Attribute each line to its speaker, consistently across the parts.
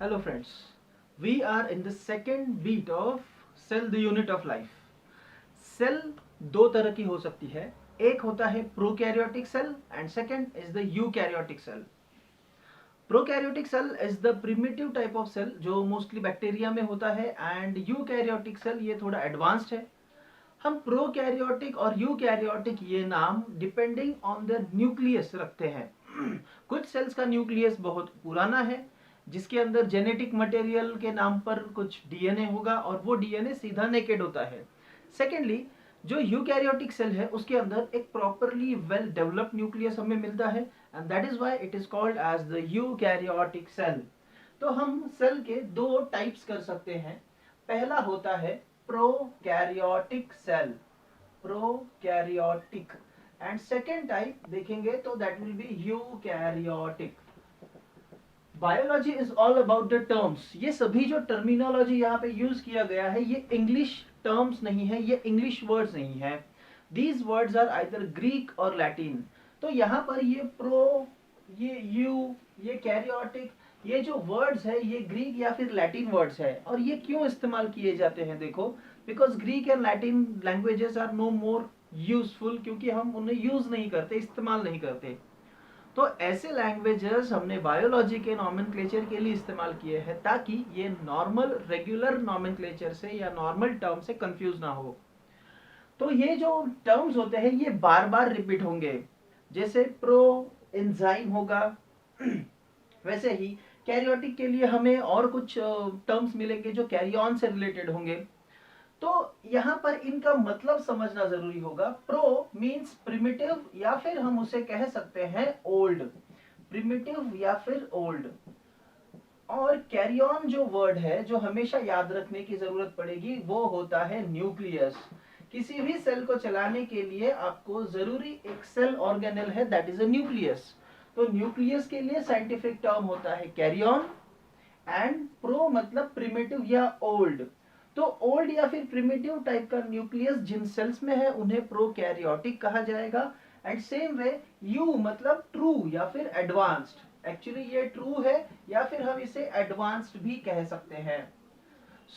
Speaker 1: Hello friends, we are in the second beat of cell the unit of life. Cell दो तरह की हो सकती है, एक होता है prokaryotic cell and second is the eukaryotic cell. Prokaryotic cell is the primitive type of cell जो मोस्टली बैक्टीरिया में होता है एंड यूकैरियोटिक सेल ये थोड़ा एडवांस्ड है. हम प्रोकैरियोटिक और यूकैरियोटिक ये नाम डिपेंडिंग ऑन द न्यूक्लियस रखते हैं. कुछ सेल्स का न्यूक्लियस बहुत पुराना है जिसके अंदर जेनेटिक मटेरियल के नाम पर कुछ डीएनए होगा और वो डीएनए सीधा नेकेड होता है. सेकेंडली, जो यूकैरियोटिक सेल है उसके अंदर एक प्रॉपरली वेल डेवलप्ड न्यूक्लियस हमें मिलता है and that is why it is called as the eukaryotic cell. तो हम सेल के दो टाइप्स कर सकते हैं. पहला होता है prokaryotic cell, prokaryotic, and second type देखेंगे तो that will be eukaryotic. Biology is all about the terms. ये सभी जो टर्मिनोलॉजी यहाँ पे यूज किया गया है ये इंग्लिश टर्म्स नहीं है, ये इंग्लिश वर्ड्स नहीं है. These words are either Greek और लैटिन. तो यहाँ पर ये प्रो, ये यू, ये कैरियोटिक, ये जो वर्ड्स है ये ग्रीक या फिर लैटिन वर्ड्स है. और ये क्यों इस्तेमाल किए जाते हैं देखो, because Greek and Latin languages are no more useful, क्योंकि हम उन्हें यूज नहीं करते, इस्तेमाल नहीं करते. तो ऐसे लैंग्वेजेस हमने बायोलॉजी के नॉमेनक्लेचर के लिए इस्तेमाल किए हैं ताकि ये नॉर्मल रेगुलर नॉमेनक्लेचर से या नॉर्मल टर्म से कंफ्यूज ना हो. तो ये जो टर्म्स होते हैं ये बार बार रिपीट होंगे. जैसे प्रो एंजाइम होगा वैसे ही कैरियोटिक के लिए हमें और कुछ टर्म्स मिलेंगे जो कैरियन से रिलेटेड होंगे. तो यहाँ पर इनका मतलब समझना जरूरी होगा. प्रो मीन्स प्रिमिटिव या फिर हम उसे कह सकते हैं ओल्ड, प्रिमिटिव या फिर ओल्ड. और कैरियन जो वर्ड है जो हमेशा याद रखने की जरूरत पड़ेगी वो होता है न्यूक्लियस. किसी भी सेल को चलाने के लिए आपको जरूरी एक सेल ऑर्गेनेल है, दैट इज अ न्यूक्लियस. तो न्यूक्लियस के लिए साइंटिफिक टर्म होता है कैरियन एंड प्रो मतलब प्रिमिटिव या ओल्ड. तो ओल्ड या फिर प्रिमिटिव टाइप का न्यूक्लियस जिन सेल्स में है उन्हें प्रोकैरियोटिक कहा जाएगा. एंड सेम वे यू मतलब ट्रू या फिर एडवांस्ड. एक्चुअली ये ट्रू है या फिर हम इसे एडवांस्ड भी कह सकते हैं.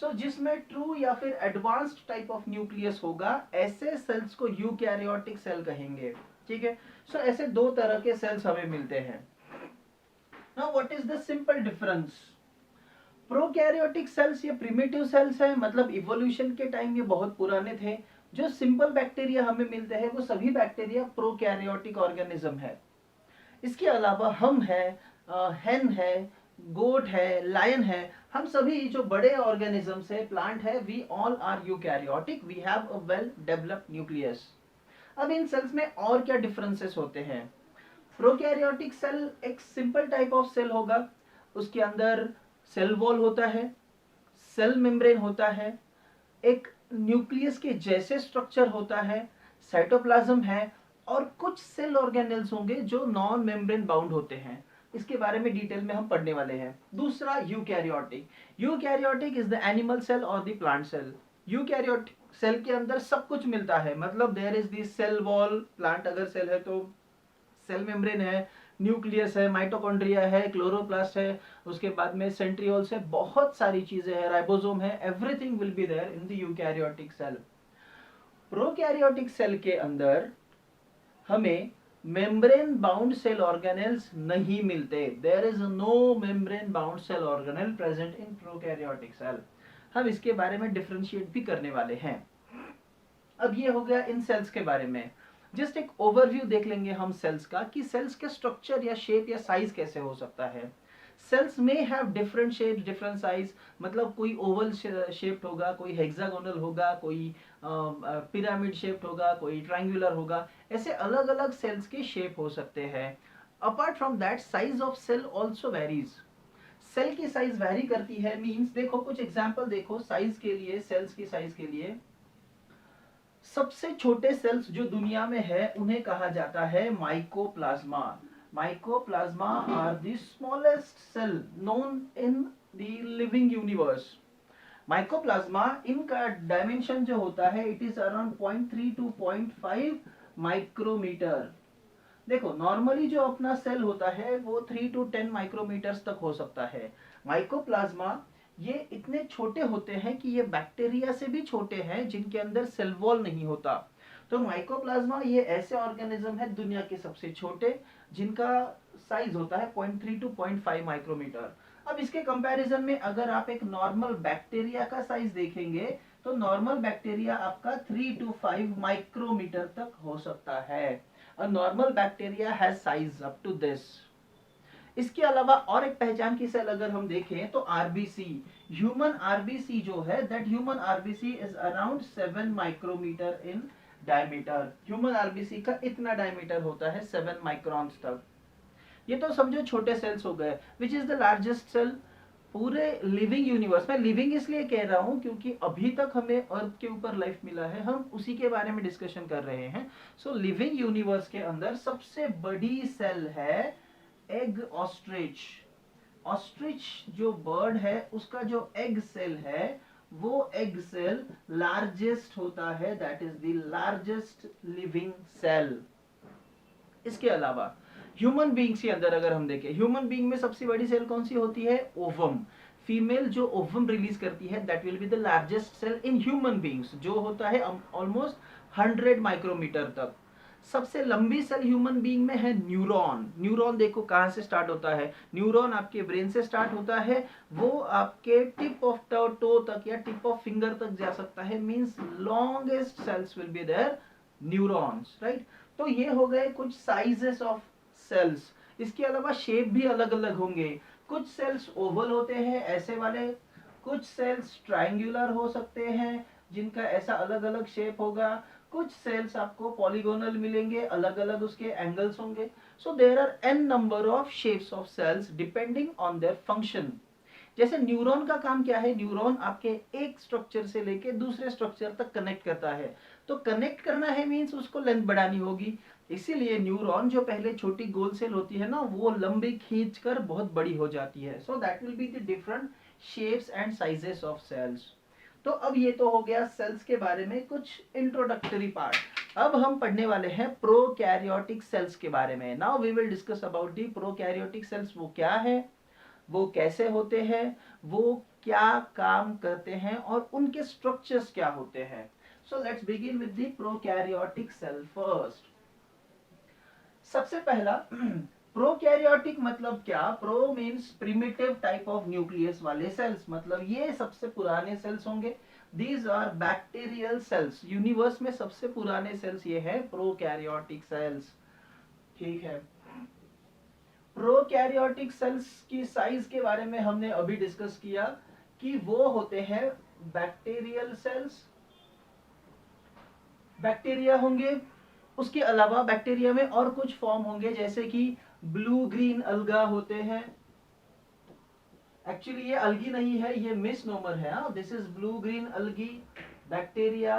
Speaker 1: सो जिसमें ट्रू या फिर एडवांस्ड टाइप ऑफ न्यूक्लियस होगा ऐसे सेल्स को यूकैरियोटिक सेल कहेंगे. ठीक है. सो ऐसे दो तरह के सेल्स हमें मिलते हैं. Now what is the simple difference? Prokaryotic cells ये प्रिमिटिव सेल्स हैं, मतलब इवोल्यूशन के टाइम ये बहुत पुराने थे. जो सिंपल बैक्टीरिया हमें मिलते हैं वो सभी बैक्टीरिया प्रोकैरियोटिक ऑर्गेनिज्म है. इसके अलावा हम है, हेन है, गोट है, लायन है, हम सभी जो बड़े ऑर्गेनिजम्स है, प्लांट है, we all are eukaryotic. We have a well developed nucleus. अब इन सेल्स में और क्या डिफरेंसेस होते हैं? प्रोकैरियोटिक सेल एक सिंपल टाइप ऑफ सेल होगा. उसके अंदर सेल वॉल होता है, सेल मेम्ब्रेन होता है, एक न्यूक्लियस के जैसे स्ट्रक्चर होता है, साइटोप्लाज्म है और कुछ सेल ऑर्गेनेल्स होंगे जो नॉन मेम्ब्रेन बाउंड होते हैं. इसके बारे में डिटेल में हम पढ़ने वाले हैं. दूसरा eukaryotic. Eukaryotic is the animal cell और the plant cell. Eukaryotic cell के अंदर सब कुछ मिलता है, मतलब there is the cell wall, plant अगर सेल है तो सेल मेम्ब्रेन है, न्यूक्लियस है, माइटोकॉन्ड्रिया है, क्लोरोप्लास्ट है, उसके बाद में सेंट्रियोल्स है, बहुत सारी चीजें हैं, राइबोसोम है, everything will be there in the eukaryotic cell. Prokaryotic cell के अंदर हमें मेम्ब्रेन बाउंड सेल ऑर्गेनेल्स नहीं मिलते. There is no membrane bound cell organelle present in prokaryotic cell. हम इसके बारे में डिफरेंशिएट भी करने वाले हैं. अब ये हो गया इन सेल्स के बारे में. जस्ट एक ओवरव्यू देख लेंगे हम सेल्स का कि सेल्स के स्ट्रक्चर या शेप या साइज कैसे हो सकता है. सेल्स में have different shape, different size, मतलब कोई ओवल शेप्ड होगा, कोई हेक्सागोनल होगा, कोई पिरामिड शेप्ड होगा, कोई ट्रायंगुलर होगा. ऐसे अलग अलग सेल्स के शेप हो सकते हैं. Apart from that size of cell also varies. Cell की साइज वेरी करती है. मीन्स देखो कुछ एग्जाम्पल देखो साइज के लिए, सेल्स की साइज के लिए. सबसे छोटे सेल्स जो दुनिया में है उन्हें कहा जाता है mycoplasma. Mycoplasma are the smallest cell known in the living universe. Mycoplasma इनका डायमेंशन जो होता है it is around 0.3 to 0.5 micrometre. देखो नॉर्मली जो अपना सेल होता है वो 3 टू 10 माइक्रोमीटर्स तक हो सकता है. माइकोप्लाज्मा ये इतने छोटे होते हैं कि ये बैक्टीरिया से भी छोटे हैं, जिनके अंदर सेल वॉल नहीं होता। तो माइकोप्लाज्मा ये ऐसे ऑर्गेनिज्म है दुनिया के सबसे छोटे, जिनका साइज होता है 0.3 टू 0.5 माइक्रोमीटर। अब इसके कंपैरिजन में अगर आप एक नॉर्मल बैक्टीरिया का साइज देखेंगे, तो नॉर्मल बैक्टीरिया आपका 3 टू 5 माइक्रोमीटर तक हो सकता है। A normal bacteria has size up to this. इसके अलावा और एक पहचान की सेल अगर हम देखें तो आरबीसी, ह्यूमन आरबीसी जो है, that human RBC is around 7 micrometre in diameter. Human RBC का इतना डायमीटर होता है 7 माइक्रॉन्स तक। ये तो समझो छोटे सेल्स हो गए। Which is the largest cell पूरे लिविंग यूनिवर्स में? लिविंग इसलिए कह रहा हूं क्योंकि अभी तक हमें अर्थ के ऊपर लाइफ मिला है, हम उसी के बारे में डिस्कशन कर रहे हैं। सो लिविंग यूनिवर्स के अंदर सबसे बड़ी सेल है एग ऑस्ट्रिच। ऑस्ट्रिच जो बर्ड है उसका जो एग सेल है, वो एग सेल लार्जेस्ट होता है, that is the largest living cell. इसके अलावा ह्यूमन बींग्स के अंदर अगर हम देखें, ह्यूमन बींग में सबसे बड़ी सेल कौन सी होती है? ओवम। फीमेल जो ओवम रिलीज करती है, that will be the largest cell in human beings, जो होता है ऑलमोस्ट 100 माइक्रोमीटर तक। सबसे लंबी सेल ह्यूमन बीइंग में है न्यूरॉन। न्यूरॉन देखो कहां से स्टार्ट होता है, न्यूरॉन आपके ब्रेन से स्टार्ट होता है, वो आपके टिप ऑफ टो तक या टिप ऑफ फिंगर तक जा सकता है, means longest cells will be there neurons, right. तो ये हो गए कुछ साइजेस ऑफ सेल्स। इसके अलावा शेप भी अलग अलग होंगे, कुछ सेल्स ओवल होते हैं ऐसे वाले, कुछ सेल्स ट्रायंगुलर हो सकते हैं जिनका ऐसा अलग अलग शेप होगा, कुछ सेल्स आपको पॉलीगोनल मिलेंगे, अलग अलग उसके एंगल्स होंगे। So there are n number of shapes of cells depending on their function. जैसे न्यूरॉन का काम क्या है? न्यूरॉन आपके एक स्ट्रक्चर से लेके दूसरे स्ट्रक्चर तक कनेक्ट करता है। तो कनेक्ट करना है मींस उसको लेंथ बढ़ानी होगी, इसीलिए न्यूरॉन जो पहले छोटी गोल सेल होती है ना, वो लंबी खींचकर बहुत बड़ी हो जाती है। So that will be the different shapes and sizes of cells. तो अब ये तो हो गया सेल्स के बारे में कुछ इंट्रोडक्टरी पार्ट। अब हम पढ़ने वाले हैं प्रोकैरियोटिक सेल्स के बारे में। Now we will discuss about the prokaryotic cells. वो क्या है, वो कैसे होते हैं, वो क्या काम करते हैं और उनके स्ट्रक्चर्स क्या होते हैं। So let's begin with the prokaryotic cell first. सबसे पहला प्रोकैरियोटिक मतलब क्या? Pro means primitive type of nucleus वाले सेल्स, मतलब ये सबसे पुराने सेल्स होंगे। These are bacterial cells. Universe में सबसे पुराने सेल्स ये है प्रोकैरियोटिक सेल्स, ठीक है। प्रोकैरियोटिक सेल्स की साइज के बारे में हमने अभी डिस्कस किया कि वो होते हैं बैक्टीरियल सेल्स, बैक्टीरिया होंगे। उसके अलावा बैक्टीरिया में और कुछ फॉर्म होंगे, जैसे कि ब्लू ग्रीन अलगा होते हैं। एक्चुअली ये अलगी नहीं है, ये मिसनोमर है। This is blue green अलगी bacteria.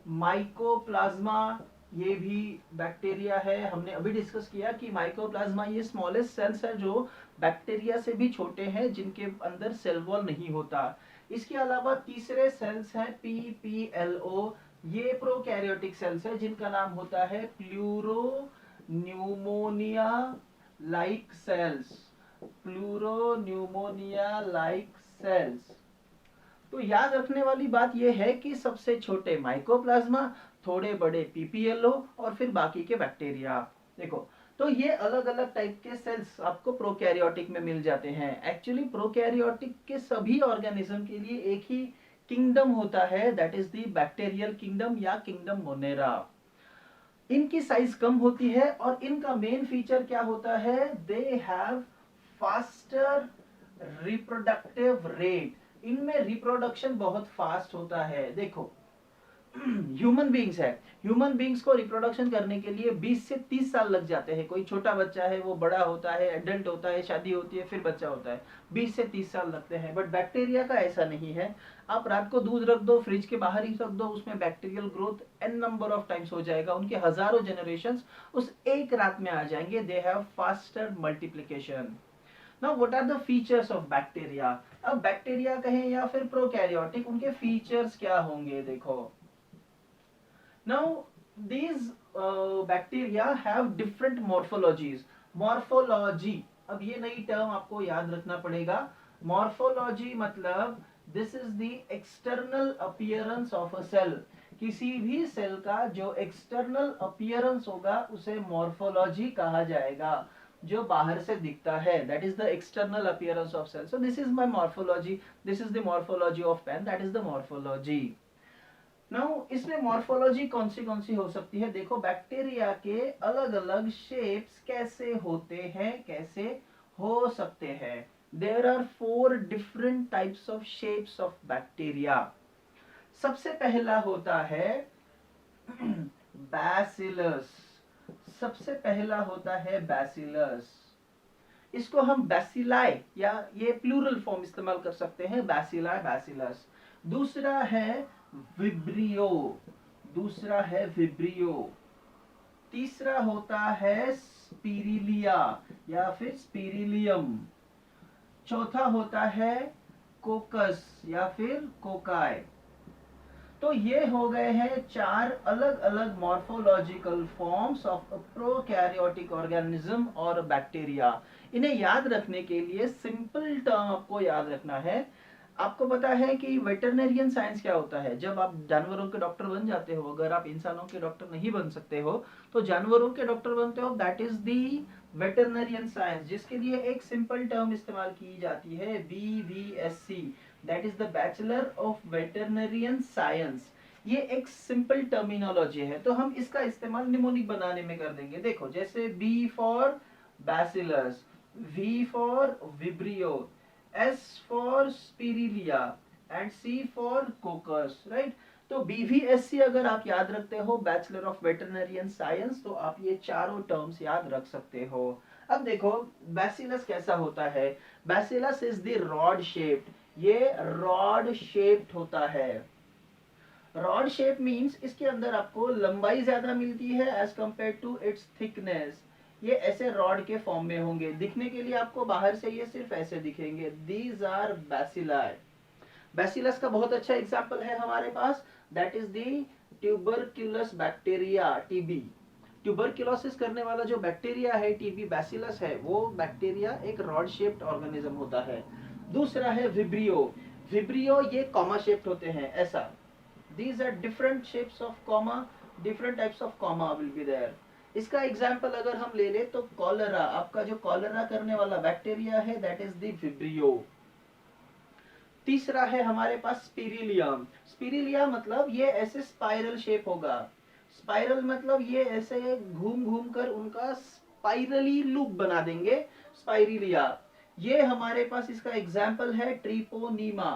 Speaker 1: Mycoplasma ये भी बैक्टीरिया है। हमने अभी डिस्कस किया कि माइकोप्लाज्मा ये स्मॉलेस्ट सेल्स है जो बैक्टीरिया से भी छोटे हैं, जिनके अंदर सेल वॉल नहीं होता। इसके अलावा तीसरे सेल्स हैं PPLO। ये प्रोकैरियोटिक सेल्स है जिनका नाम होता है pleuropneumonia like cells. Pleuropneumonia like cells. तो याद रखने वाली बात यह है कि सबसे छोटे माइकोप्लाज्मा, थोड़े बड़े PPLO और फिर बाकी के बैक्टीरिया। देखो, तो ये अलग अलग टाइप के सेल्स आपको प्रोकैरियोटिक में मिल जाते हैं। एक्चुअली प्रोकैरियोटिक के सभी ऑर्गेनिज्म के लिए एक ही किंगडम होता है, that is the bacterial kingdom या किंगडम मोनेरा। इनकी साइज कम होती है और इनका मेन फीचर क्या होता है? दे हैव फास्टर रिप्रोडक्टिव रेट। इनमें रिप्रोडक्शन बहुत फास्ट होता है। देखो, ह्यूमन बींग्स है, ह्यूमन बींग्स को रिप्रोडक्शन करने के लिए 20 से 30 साल लग जाते हैं। कोई छोटा बच्चा है, वो बड़ा होता है, एडल्ट होता है, शादी होती है, फिर बच्चा होता है, 20 से 30 साल लगते हैं। बट बैक्टीरिया का ऐसा नहीं है। आप रात को दूध रख दो, फ्रिज के बाहर ही रख दो, उसमें bacterial growth n number of times हो जाएगा। उनके हजारों जनरेशन उस एक रात में आ जाएंगे। They have faster multiplication. Now what are the features of bacteria? अब बैक्टीरिया कहें या फिर प्रोकैरियोटिक, उनके फीचर्स क्या होंगे? देखो, now these bacteria have different morphologies। morphology, अब ये नई टर्म आपको याद रखना पड़ेगा। मॉर्फोलॉजी मतलब this is the external appearance of a cell. किसी भी सेल का जो एक्सटर्नल अपीयरेंस होगा उसे मॉर्फोलॉजी कहा जाएगा, जो बाहर से दिखता है, that is the external appearance of cell. So this is my morphology, this is the morphology of pen, that is the morphology. Now इसमें मॉर्फोलॉजी कौन सी हो सकती है? देखो बैक्टीरिया के अलग अलग शेप्स कैसे होते हैं, कैसे हो सकते हैं। There are 4 different types of shapes of bacteria. सबसे पहला होता है बैसिलस। सबसे पहला होता है बैसिलस। इसको हम बैसिलाई या ये प्लूरल फॉर्म इस्तेमाल कर सकते हैं, बैसिलाई, बैसिलस। दूसरा है विब्रियो। दूसरा है विब्रियो। तीसरा होता है स्पिरिलिया या फिर स्पिरिलियम। चौथा होता है कोकस या फिर कोकाई। तो ये हो गए हैं 4 अलग अलग morphological forms of prokaryotic organism और बैक्टीरिया। इन्हें याद रखने के लिए सिंपल टर्म आपको याद रखना है। आपको पता है कि वेटरनरियन साइंस क्या होता है? जब आप जानवरों के डॉक्टर बन जाते हो, अगर आप इंसानों के डॉक्टर नहीं बन सकते हो तो जानवरों के डॉक्टर बनते हो, दैट इज दी वेटरनरियन साइंस, जिसके लिए एक सिंपल टर्म इस्तेमाल की जाती है, BVSC, that is the bachelor of veterinarian science. ये एक सिंपल टर्मिनोलॉजी है, तो हम इसका इस्तेमाल निमोनिक बनाने में कर देंगे। देखो जैसे B for bacillus, V for vibrio, S for spirilla and C for coccus, right. तो BVSC अगर आप याद रखते हो, बैचलर ऑफ वेटरनरियन साइंस, तो आप ये चारों टर्म्स याद रख सकते हो। अब देखो बैसिलस कैसा होता है। Bacillus is the rod shaped. ये रॉड शेप्ड होता है। रॉड शेप मींस इसके अंदर आपको लंबाई ज्यादा मिलती है as compare to its thickness. ये ऐसे रॉड के फॉर्म में होंगे, दिखने के लिए आपको बाहर से ये सिर्फ ऐसे दिखेंगे। These are bacilli. बैसिलस का बहुत अच्छा एग्जांपल है हमारे पास, that is the tuberculous bacteria, TB. Tuberculosis करने वाला जो बैक्टीरिया है, टीबी बैसिलस है, वो बैक्टीरिया एक रॉड शेप्ड ऑर्गेनिज्म होता है। दूसरा है विब्रियो। विब्रियो ये कॉमा शेप्ड होते हैं, ऐसा। These are different shapes of comma, different types of comma will be there. इसका एग्जाम्पल अगर हम ले ले तो कॉलरा, आपका जो कॉलरा करने वाला बैक्टीरिया है, दैट इज द विब्रियो। तीसरा है हमारे पास स्पिरिलियम। स्पिरिलिया मतलब ये ऐसे स्पाइरल शेप होगा। स्पाइरल मतलब ये ऐसे घूम घूम कर उनका स्पाइरली लूप बना देंगे, स्पाइरिलिया। ये हमारे पास इसका एग्जाम्पल है ट्रिपोनीमा।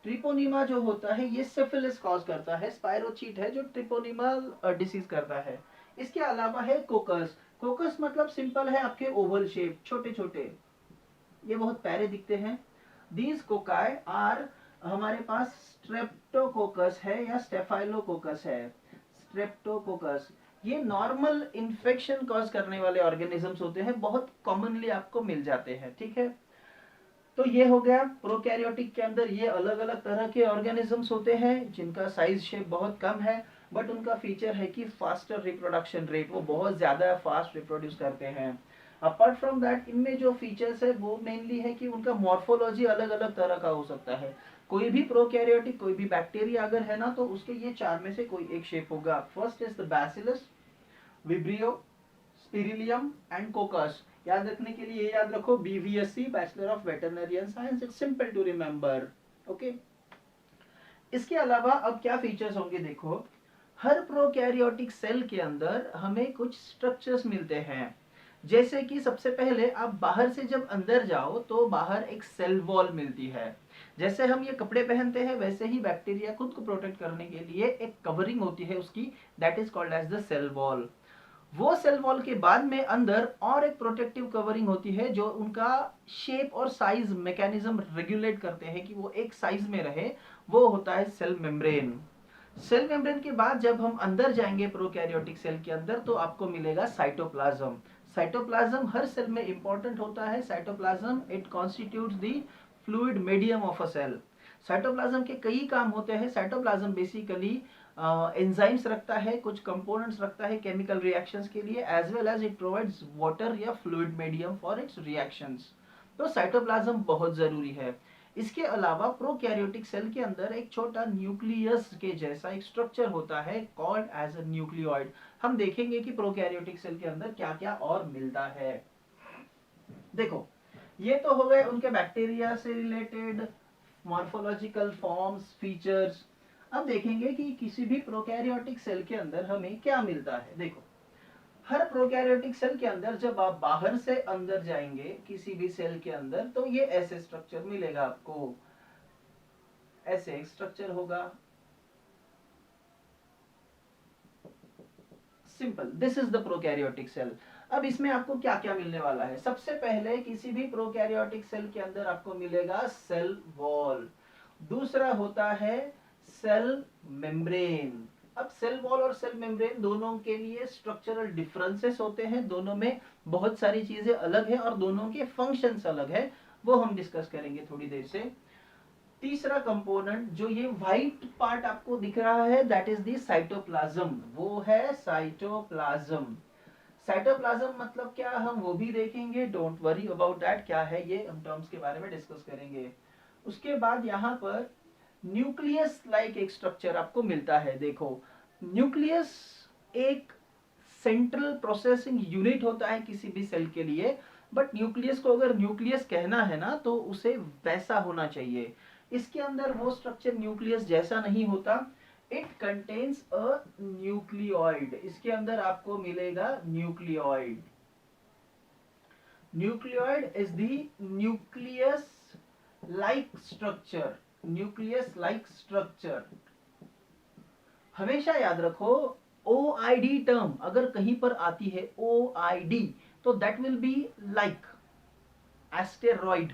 Speaker 1: ट्रिपोनीमा जो होता है ये सिफिलिस कॉज करता है, स्पाइरोचीट है जो ट्रिपोनीमा डिसीज करता है। इसके अलावा है कोकस। कोकस मतलब सिंपल है आपके ओवल शेप, छोटे छोटे, ये बहुत प्यारे दिखते हैं। दीज कोकाई आर, हमारे पास स्ट्रेप्टोकोकस है या स्टेफाइलोकोकस है। स्ट्रेप्टोकोकस ये नॉर्मल इन्फेक्शन कॉज करने वाले ऑर्गेनिजम्स होते हैं, बहुत कॉमनली आपको मिल जाते हैं, ठीक है। तो ये हो गया प्रोकैरियोटिक के अंदर ये अलग अलग तरह के ऑर्गेनिजम्स होते हैं जिनका साइज शेप बहुत कम है, बट उनका फीचर है कि फास्टर रिप्रोडक्शन रेट, वो बहुत ज्यादा फास्ट रिप्रोड्यूस करते हैं। अपार्ट फ्रॉम दैट इनमें जो फीचर्स है वो मेनली है कि उनका मॉर्फोलॉजी अलग अलग तरह का हो सकता है। कोई भी प्रोकैरियोटिक, कोई भी बैक्टीरिया अगर है ना, तो उसके ये 4 में से कोई एक शेप होगा। First is the bacillus, vibrio, spirillum and coccus. याद रखने के लिए ये याद रखो, BVSC, bachelor of veterinarian science, it's simple to remember, okay. इसके अलावा अब क्या फीचर्स होंगे, देखो हर प्रोकैरियोटिक सेल के अंदर हमें कुछ स्ट्रक्चर्स मिलते हैं। जैसे कि सबसे पहले आप बाहर से जब अंदर जाओ तो बाहर एक सेल वॉल मिलती है। जैसे हम ये कपड़े पहनते हैं वैसे ही बैक्टीरिया खुद को प्रोटेक्ट करने के लिए एक कवरिंग होती है उसकी, that is called as the cell wall. वो सेल वॉल के बाद में अंदर और एक प्रोटेक्टिव कवरिंग होती है जो उनका शेप और साइज मैकेनिज्म रेगुलेट करते हैं कि वो एक साइज में रहे, वो होता है सेल मेम्ब्रेन। सेल मेम्ब्रेन के बाद जब हम अंदर जाएंगे प्रोकैरियोटिक सेल के अंदर तो आपको मिलेगा साइटोप्लाज्म। साइटोप्लाज्म हर सेल में इंपॉर्टेंट होता है। Cytoplasm it constitutes the fluid medium of a cell. Cytoplasm के कई काम होते हैं। साइटोप्लाज्म बेसिकली एंजाइम्स रखता है, कुछ कंपोनेंट्स रखता है केमिकल रिएक्शंस के लिए, as well as it provides water या fluid medium for its reactions. तो साइटोप्लाज्म बहुत जरूरी है। इसके अलावा प्रोकैरियोटिक सेल के अंदर एक छोटा न्यूक्लियस के जैसा एक स्ट्रक्चर होता है कॉल्ड एज अ न्यूक्लियोइड। हम देखेंगे कि प्रोकैरियोटिक सेल के अंदर क्या क्या और मिलता है। देखो, ये तो हो गए उनके बैक्टीरिया से रिलेटेड मॉर्फोलॉजिकल फॉर्म्स, फीचर्स। अब देखेंगे कि किसी भी प्रोकैरियोटिक सेल के अंदर हमें क्या मिलता है। देखो, हर प्रोकैरियोटिक सेल के अंदर जब आप बाहर से अंदर जाएंगे किसी भी सेल के अंदर, तो ये ऐसे स्ट्रक्चर मिलेगा आपको, ऐसे एक स्ट्रक्चर होगा। Simple, this is the prokaryotic cell. अब इसमें आपको क्या क्या मिलने वाला है। सबसे पहले किसी भी प्रोकैरियोटिक सेल के अंदर आपको मिलेगा सेल वॉल। दूसरा होता है सेल मेम्ब्रेन। अब सेल वॉल और सेल मेम्ब्रेन दोनों के लिए स्ट्रक्चरल डिफरेंसेस होते हैं, दोनों में बहुत सारी चीजें अलग है और दोनों के फंक्शंस अलग है, वो हम डिस्कस करेंगे थोड़ी देर से। तीसरा कंपोनेंट जो ये व्हाइट पार्ट आपको दिख रहा है, दैट इज द साइटोप्लाज्म, वो है साइटोप्लाज्म। साइटोप्लाज्म मतलब क्या, हम वो भी देखेंगे, डोंट वरी अबाउट दैट, क्या है ये हम टर्म्स के बारे में डिस्कस करेंगे। उसके बाद यहाँ पर न्यूक्लियस लाइक एक स्ट्रक्चर आपको मिलता है। देखो, न्यूक्लियस एक सेंट्रल प्रोसेसिंग यूनिट होता है किसी भी सेल के लिए, बट न्यूक्लियस को अगर न्यूक्लियस कहना है ना तो उसे वैसा होना चाहिए। इसके अंदर वो स्ट्रक्चर न्यूक्लियस जैसा नहीं होता। इट कंटेन्स अ न्यूक्लियोइड, इसके अंदर आपको मिलेगा nucleoid. Nucleoid is the nucleus like structure, nucleus like structure. हमेशा याद रखो, ओआईडी टर्म अगर कहीं पर आती है, ओआईडी, तो that will be like asteroid.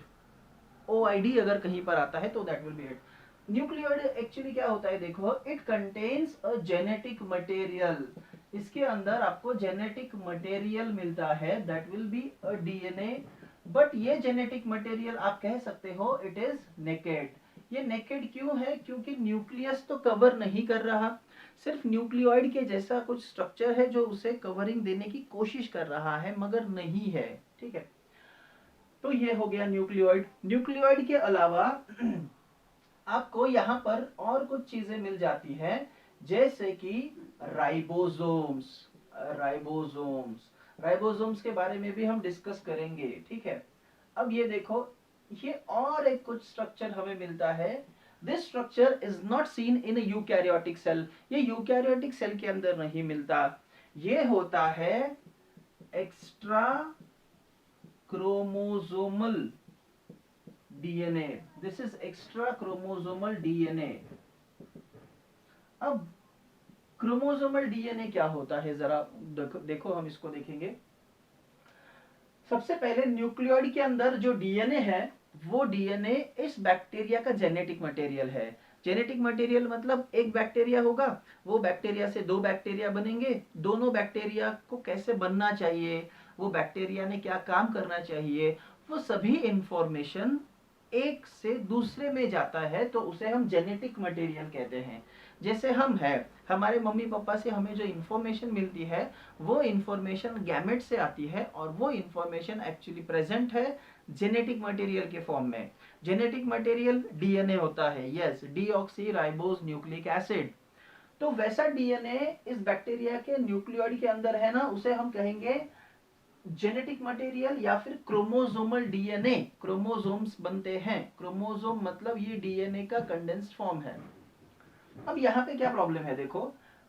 Speaker 1: Oid अगर कहीं पर आता है तो that will be it. Nucleoid actually क्या होता है, देखो, it contains a genetic material. इसके अंदर आपको जेनेटिक मटेरियल मिलता है, that will be a DNA. But ये जेनेटिक मटेरियल आप कह सकते हो इट इज नेकेड। ये नेकेड क्यों है, क्योंकि न्यूक्लियस तो कवर नहीं कर रहा, सिर्फ न्यूक्लियोइड के जैसा कुछ स्ट्रक्चर है जो उसे कवरिंग देने की कोशिश कर रहा है मगर नहीं है। ठीक है, तो ये हो गया न्यूक्लियोइड। न्यूक्लियोइड के अलावा आपको यहाँ पर और कुछ चीजें मिल जाती है, जैसे कि राइबोसोम्स। राइबोसोम्स राइबोसोम्स के बारे में भी हम डिस्कस करेंगे। ठीक है, अब ये देखो, ये और एक कुछ स्ट्रक्चर हमें मिलता है। This structure is not seen in eukaryotic cell. ये यूकैरियोटिक सेल के अंदर नहीं मिलता। ये होता है extrachromosomal DNA. This is extrachromosomal DNA. अब क्रोमोसोमल डीएनए क्या होता है, जरा देखो, हम इसको देखेंगे। सबसे पहले न्यूक्लियोइड के अंदर जो डीएनए है, वो डीएनए इस बैक्टीरिया का जेनेटिक मटेरियल है। जेनेटिक मटेरियल मतलब एक बैक्टीरिया होगा, वो बैक्टीरिया से दो बैक्टीरिया बनेंगे, दोनों बैक्टीरिया को कैसे बनना चाहिए, वो बैक्टीरिया ने क्या काम करना चाहिए, वो सभी इंफॉर्मेशन एक से दूसरे में जाता है, तो उसे हम जेनेटिक मटेरियल कहते हैं। जैसे हम है, हमारे मम्मी पापा से हमें जो इंफॉर्मेशन मिलती है वो इंफॉर्मेशन गैमेट से आती है, और वो इंफॉर्मेशन एक्चुअली प्रेजेंट है जेनेटिक मटेरियल के फॉर्म में। जेनेटिक मटेरियल डीएनए होता है, yes, deoxy ribose nucleic acid. तो वैसा डीएनए इस बैक्टीरिया के न्यूक्लियोइड के अंदर है ना, उसे हम कहेंगे जेनेटिक मटेरियल या फिर क्रोमोसोमल डीएनए। क्रोमोसोम्स बनते हैं, क्रोमोसोम मतलब ये डीएनए का कंडेंस्ड फॉर्म है। अब यहाँ पे क्या प्रॉब्लम है, देखो,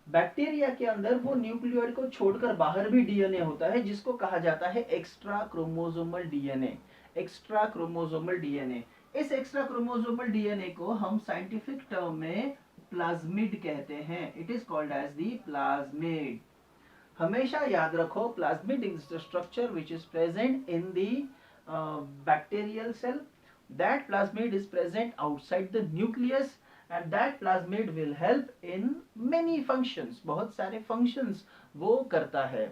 Speaker 1: बैक्टीरिया के अंदर वो न्यूक्लियोइड को छोड़कर बाहर भी डीएनए होता है, जिसको कहा जाता है extrachromosomal DNA. Extrachromosomal DNA, इस एक्स्ट्रा क्रोमोसोमल डीएनए को हम साइंटिफिक टर्म में प्लाज्मिड कहते हैं। It is called as the plasmid. हमेशा याद रखो, plasmid is the structure which is present in the bacterial cell. That plasmid is present outside the nucleus, and that plasmid will help in many functions। बहुत सारे functions वो करता है।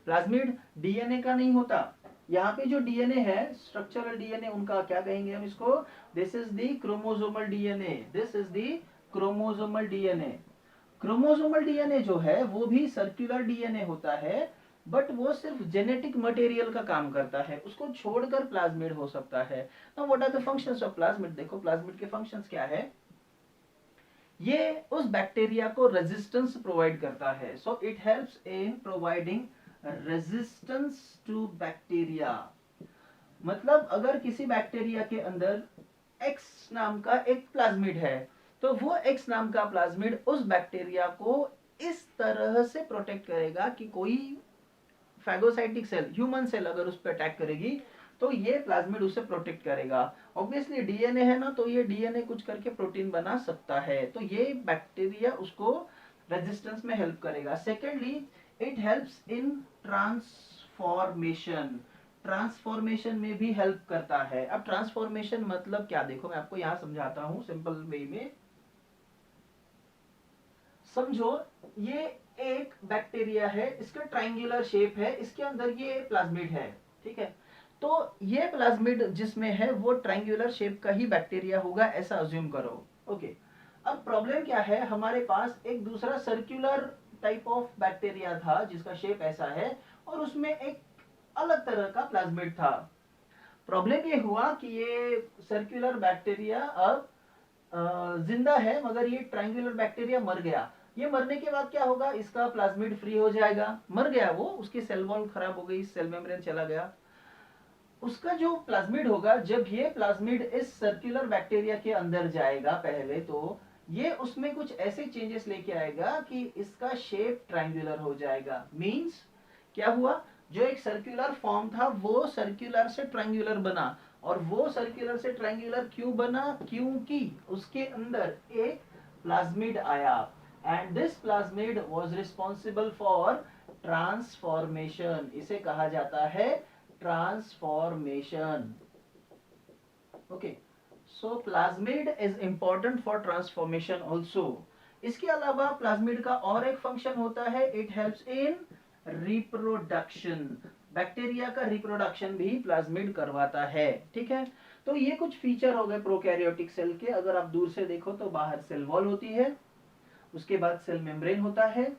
Speaker 1: Plasmid DNA का नहीं होता। यहाँ पे जो डीएनए है, स्ट्रक्चरल डीएनए, उनका क्या कहेंगे हम इसको, this is the chromosomal DNA. This is the chromosomal DNA. Chromosomal DNA जो है वो भी सर्कुलर डीएनए होता है, बट वो सिर्फ जेनेटिक मटेरियल का काम करता है, उसको छोड़कर प्लाज्मिड हो सकता है। Now what are the functions of plasmid? देखो प्लाज्मिड के फंक्शंस क्या है। ये उस बैक्टीरिया को रेजिस्टेंस प्रोवाइड करता है, so it helps in providing resistance to bacteria. मतलब अगर किसी बैक्टीरिया के अंदर एक्स नाम का एक प्लाज्मिड है, तो वो एक्स नाम का प्लाज्मिड उस बैक्टीरिया को इस तरह से प्रोटेक्ट करेगा कि कोई फैगोसाइटिक सेल, ह्यूमन सेल अगर उस पर अटैक करेगी तो ये प्लाज्मिड उसे प्रोटेक्ट करेगा। ऑब्वियसली डीएनए है ना, तो ये डीएनए कुछ करके प्रोटीन बना सकता है, तो ये बैक्टीरिया उसको रेजिस्टेंस में हेल्प करेगा। Secondly, it helps in transformation, transformation में भी हेल्प करता है। अब ट्रांसफॉर्मेशन मतलब क्या, देखो मैं आपको यहां समझाता हूं सिंपल वे में। समझो ये एक बैक्टीरिया है, इसका ट्रायंगुलर शेप है, इसके अंदर ये प्लाज्मिड है, ठीक है। तो ये प्लाज्मिड जिसमें है वो ट्रायंगुलर शेप का ही बैक्टीरिया होगा, ऐसा अज्यूम करो। ओके, अब प्रॉब्लम क्या है, हमारे पास एक दूसरा सर्कुलर टाइप ऑफ बैक्टीरिया था जिसका शेप ऐसा है, और उसमें एक अलग तरह का प्लाज्मिड था। प्रॉब्लम ये हुआ कि ये सर्कुलर बैक्टीरिया अब जिंदा है, मगर ये ट्रायंगुलर बैक्टीरिया मर गया। ये मरने के बाद क्या होगा, इसका प्लाज्मिड फ्री हो जाएगा। मर गया वो, उसकी सेल वॉल खराब हो गई, सेल मेम्ब्रेन चला गया। उसका जो प्लाज्मिड होगा, जब ये प्लाज्मिड इस सर्कुलर बैक्टीरिया के अंदर जाएगा पहले, तो ये उसमें कुछ ऐसे चेंजेस लेके आएगा कि इसका शेप ट्रायंगुलर हो जाएगा। मींस क्या हुआ, जो एक सर्कुलर फॉर्म था वो सर्कुलर से ट्रायंगुलर बना। और वो सर्कुलर से ट्रायंगुलर क्यों बना, क्योंकि उसके अंदर एक प्लाज्मिड आया, and this plasmid was responsible for transformation. इसे कहा जाता है transformation. Okay, so plasmid is important for transformation also. इसके अलावा प्लाज्मिड का और एक फंक्शन होता है, it helps in reproduction. Bacteria का रिप्रोडक्शन भी प्लाज्मिड करवाता है, ठीक है। तो ये कुछ फीचर हो गए प्रोकैरियोटिक सेल के। अगर आप दूर से देखो तो बाहर सेल वॉल होती है, उसके बाद सेल मेम्ब्रेन होता है,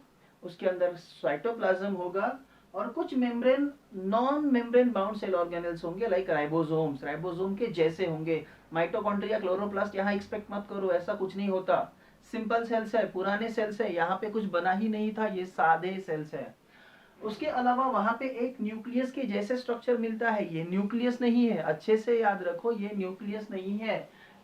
Speaker 1: उसके अंदर साइटोप्लाज्म होगा, और कुछ membrane non membrane bound cell organelles होंगे लाइक राइबोसोम्स, राइबोसोम के जैसे होंगे। माइटोकॉन्ड्रिया, क्लोरोप्लास्ट यहाँ एक्सपेक्ट मत करो, ऐसा कुछ नहीं होता। सिंपल सेल्स है, पुराने सेल्स है, यहाँ पे कुछ बना ही नहीं था, ये सादे सेल्स है। उसके अलावा वहां पे एक न्यूक्लियस के जैसे स्ट्रक्चर मिलता है, ये न्यूक्लियस नहीं है, अच्छे से याद रखो, ये न्यूक्लियस नहीं है।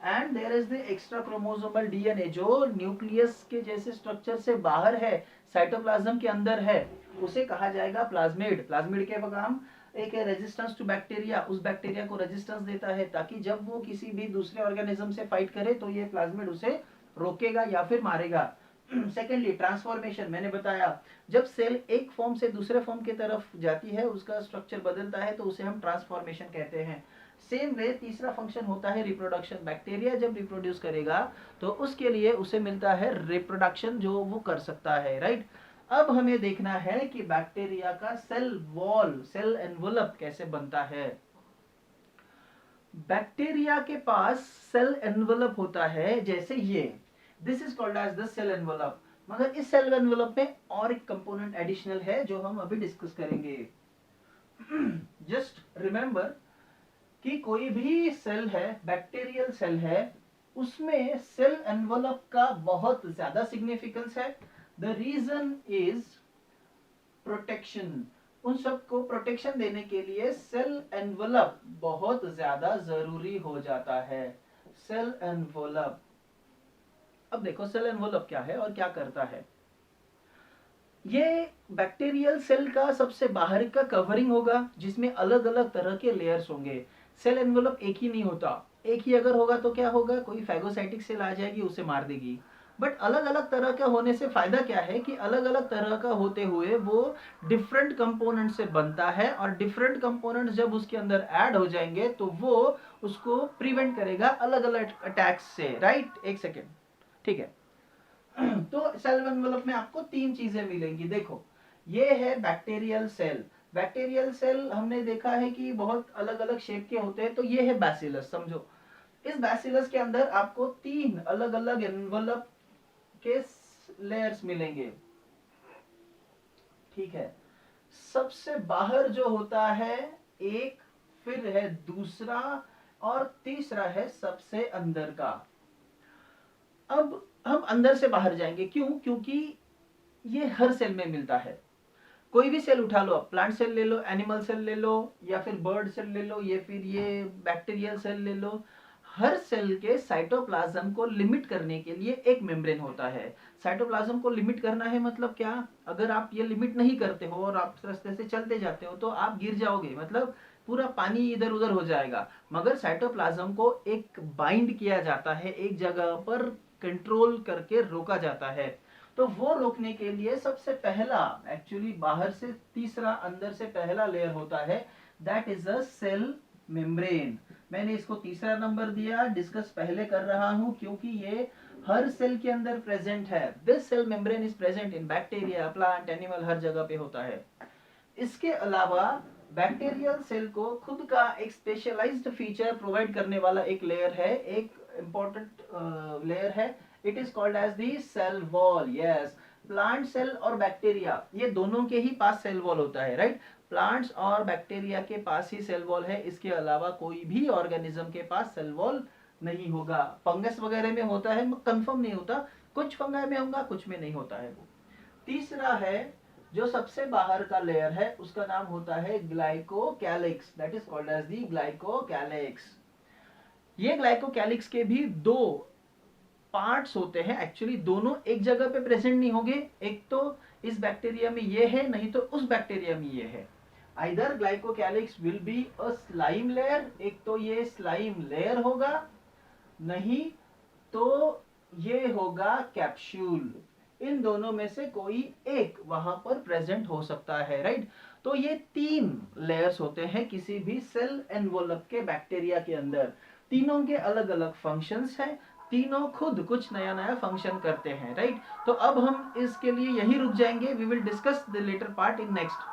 Speaker 1: And there is the extrachromosomal DNA जो न्यूक्लियस के जैसे स्ट्रक्चर से बाहर है, साइटोप्लाज्म के अंदर है, उसे कहा जाएगा प्लाज्मिड। प्लाज्मिड के काम एक है रेजिस्टेंस टू बैक्टीरिया, उस बैक्टीरिया को रेजिस्टेंस देता है ताकि जब वो किसी भी दूसरे ऑर्गेनिज्म से फाइट करे तो ये प्लाज्मिड उसे रोकेगा या फिर मारेगा। सेकेंडली, ट्रांसफॉर्मेशन, मैंने बताया जब सेल एक फॉर्म से दूसरे फॉर्म की तरफ जाती है, उसका स्ट्रक्चर बदलता है, तो उसे हम ट्रांसफॉर्मेशन कहते हैं। सेम वे तीसरा फंक्शन होता है रिप्रोडक्शन। बैक्टीरिया जब रिप्रोड्यूस करेगा तो उसके लिए उसे मिलता है रिप्रोडक्शन जो वो कर सकता है, राइट। अब हमें देखना है कि बैक्टीरिया का सेल वॉल, सेल एनवलप कैसे बनता है। बैक्टीरिया के पास सेल एनवलप होता है जैसे ये, this is called as the cell envelope. मगर इस सेल एनवलप में और एक कंपोनेंट एडिशनल है जो हम अभी डिस्कस करेंगे। जस्ट रिमेंबर कि कोई भी सेल है, बैक्टीरियल सेल है, उसमें सेल एनवलप का बहुत ज्यादा सिग्निफिकेंस है। The reason is protection. उन सबको प्रोटेक्शन देने के लिए सेल एनवलप बहुत ज्यादा जरूरी हो जाता है। सेल एनवलप, अब देखो सेल एनवलप क्या है और क्या करता है। ये बैक्टीरियल सेल का सबसे बाहर का कवरिंग होगा जिसमें अलग अलग तरह के लेयर्स होंगे। सेल एनवलप एक ही नहीं होता, एक ही अगर होगा तो क्या होगा, कोई फैगोसाइटिक सेल आ जाएगी, उसे मार देगी। बट अलग अलग तरह का होने से फायदा क्या है कि अलग अलग तरह का होते हुए वो डिफरेंट कंपोनेंट से बनता है, और डिफरेंट कंपोनेंट्स जब उसके अंदर ऐड हो जाएंगे तो वो उसको प्रिवेंट करेगा अलग अलग अटैक्स से, राइट। एक सेकेंड, ठीक है। तो सेल एनवलप में आपको तीन चीजें मिलेंगी। देखो, ये है बैक्टीरियल सेल। बैक्टीरियल सेल हमने देखा है कि बहुत अलग अलग शेप के होते हैं। तो ये है बैसिलस, समझो। इस बैसिलस के अंदर आपको तीन अलग अलग एनवलप के लेयर्स मिलेंगे, ठीक है। सबसे बाहर जो होता है एक, फिर है दूसरा, और तीसरा है सबसे अंदर का। अब हम अंदर से बाहर जाएंगे, क्यों? क्योंकि ये हर सेल में मिलता है। कोई भी सेल उठा लो, प्लांट सेल ले लो, एनिमल सेल ले लो, या फिर बर्ड सेल ले लो, या फिर ये बैक्टीरियल सेल ले लो। हर सेल के साइटोप्लाज्म को लिमिट करने के लिए एक मेम्ब्रेन होता है। साइटोप्लाज्म को लिमिट करना है मतलब क्या? अगर आप ये लिमिट नहीं करते हो और आप रास्ते से चलते जाते हो तो आप गिर जाओगे, मतलब पूरा पानी इधर उधर हो जाएगा। मगर साइटोप्लाज्म को एक बाइंड किया जाता है, एक जगह पर कंट्रोल करके रोका जाता है। तो वो रोकने के लिए सबसे पहला, एक्चुअली बाहर से तीसरा, अंदर से पहला लेयर होता है, that is a cell membrane. मैंने इसको तीसरा नंबर दिया, डिस्कस पहले कर रहा हूं क्योंकि ये हर सेल के अंदर प्रेजेंट है। This cell membrane is present in bacteria, plant, animal, हर जगह पे होता है। इसके अलावा बैक्टीरियल सेल को खुद का एक स्पेशलाइज्ड फीचर प्रोवाइड करने वाला एक लेयर है, एक इंपॉर्टेंट लेयर है। It is called as the cell wall. Yes, plant cell और बैक्टीरिया ये दोनों के ही पास सेल वॉल होता है, राइट? प्लांट्स और बैक्टीरिया के पास ही सेल वॉल है, इसके अलावा कोई भी ऑर्गेनिज्म के पास सेल वॉल नहीं होगा। फंगस वगैरह में होता है, कंफर्म नहीं होता, कुछ फंगाई में होगा, कुछ में नहीं होता है वो। तीसरा है जो सबसे बाहर का लेयर है, उसका नाम होता है glycocalyx, that is called as the glycocalyx. ये ग्लाइकोकैलिक्स के भी दो पार्ट्स होते हैं, एक्चुअली दोनों एक जगह पे प्रेजेंट नहीं होंगे। एक तो इस बैक्टीरिया में ये है, नहीं तो उस बैक्टीरिया में ये है। Either glycocalyx will be a slime layer, एक तो ये स्लाइम लेयर होगा, नहीं तो ये होगा कैप्सूल। इन दोनों में से कोई एक वहां पर प्रेजेंट हो सकता है, राइट? तो ये तीन लेयर्स होते हैं किसी भी सेल एनवोलप के बैक्टीरिया के अंदर। तीनों के अलग अलग फंक्शंस हैं, तीनों खुद कुछ नया नया फंक्शन करते हैं, राइट? तो अब हम इसके लिए यही रुक जाएंगे। We will discuss the later part in next